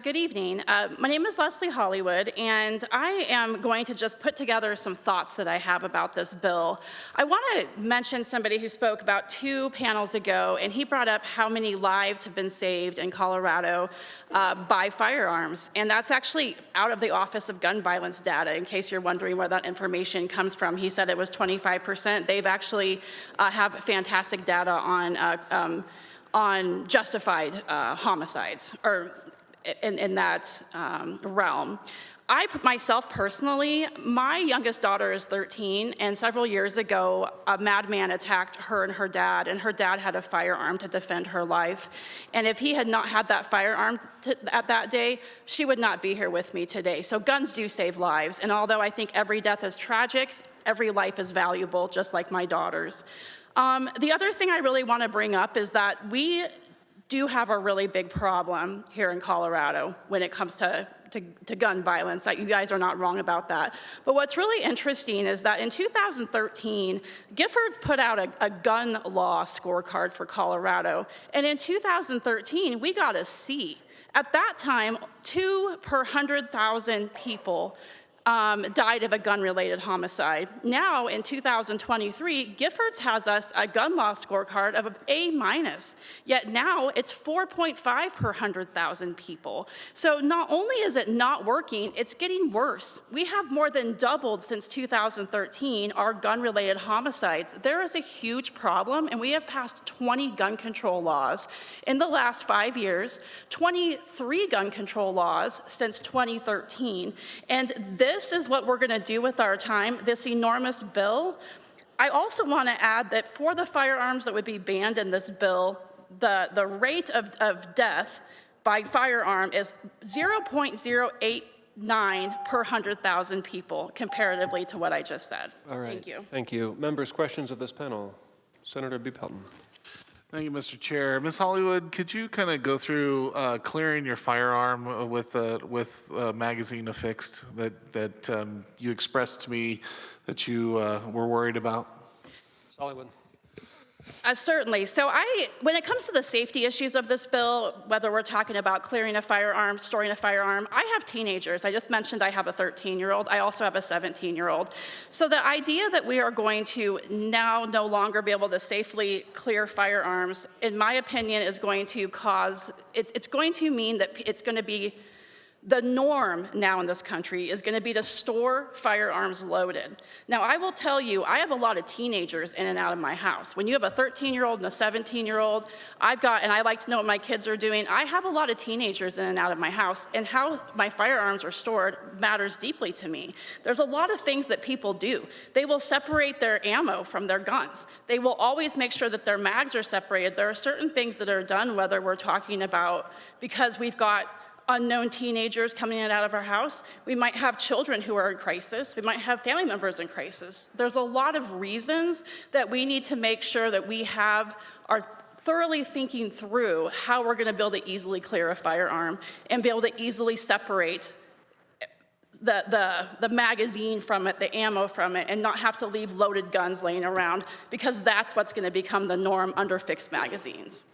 Good evening. My name is Lesley Hollywood, and I am going to just put together some thoughts that I have about this bill. I want to mention somebody who spoke about 2 panels ago, and he brought up how many lives have been saved in Colorado by firearms. And that's actually out of the Office of Gun Violence data, in case you're wondering where that information comes from. He said it was 25%. They've actually have fantastic data on justified homicides, or in that realm. I myself personally, my youngest daughter is 13, and several years ago, a madman attacked her and her dad had a firearm to defend her life. And if he had not had that firearm at that day, she would not be here with me today. So guns do save lives, and although I think every death is tragic, every life is valuable, just like my daughter's. The other thing I really want to bring up is that we do have a really big problem here in Colorado when it comes to gun violence. You guys are not wrong about that. But what's really interesting is that in 2013, Giffords put out a gun law scorecard for Colorado. And in 2013, we got a C. At that time, 2 per 100,000 people died of a gun-related homicide. Now, in 2023, Giffords has us a gun law scorecard of an A-, yet now it's 4.5 per 100,000 people. So not only is it not working, it's getting worse. We have more than doubled since 2013 our gun-related homicides. There is a huge problem, and we have passed 20 gun control laws in the last 5 years, 23 gun control laws since 2013, and this is what we're going to do with our time, this enormous bill. I also want to add that for the firearms that would be banned in this bill, the rate of death by firearm is 0.089 per 100,000 people, comparatively to what I just said. All right. Thank you. Thank you. Members, questions of this panel? Senator B. Pelton. Thank you, Mr. Chair. Ms. Hollywood, could you kind of go through clearing your firearm with magazine affixed that you expressed to me that you were worried about? Ms. Hollywood. Certainly. So when it comes to the safety issues of this bill, whether we're talking about clearing a firearm, storing a firearm, I have teenagers. I just mentioned I have a 13-year-old. I also have a 17-year-old. So the idea that we are going to now no longer be able to safely clear firearms, in my opinion, is going to cause, it's going to mean that it's going to be the norm now in this country is going to be to store firearms loaded. Now, I will tell you, I have a lot of teenagers in and out of my house. When you have a 13-year-old and a 17-year-old, and I like to know what my kids are doing, I have a lot of teenagers in and out of my house, and how my firearms are stored matters deeply to me. There's a lot of things that people do. They will separate their ammo from their guns. They will always make sure that their mags are separated. There are certain things that are done, whether we're talking about, because we've got unknown teenagers coming in and out of our house. We might have children who are in crisis. We might have family members in crisis. There's a lot of reasons that we need to make sure that we are thoroughly thinking through how we're going to be able to easily clear a firearm and be able to easily separate the magazine from it, the ammo from it, and not have to leave loaded guns laying around, because that's what's going to become the norm under fixed magazines.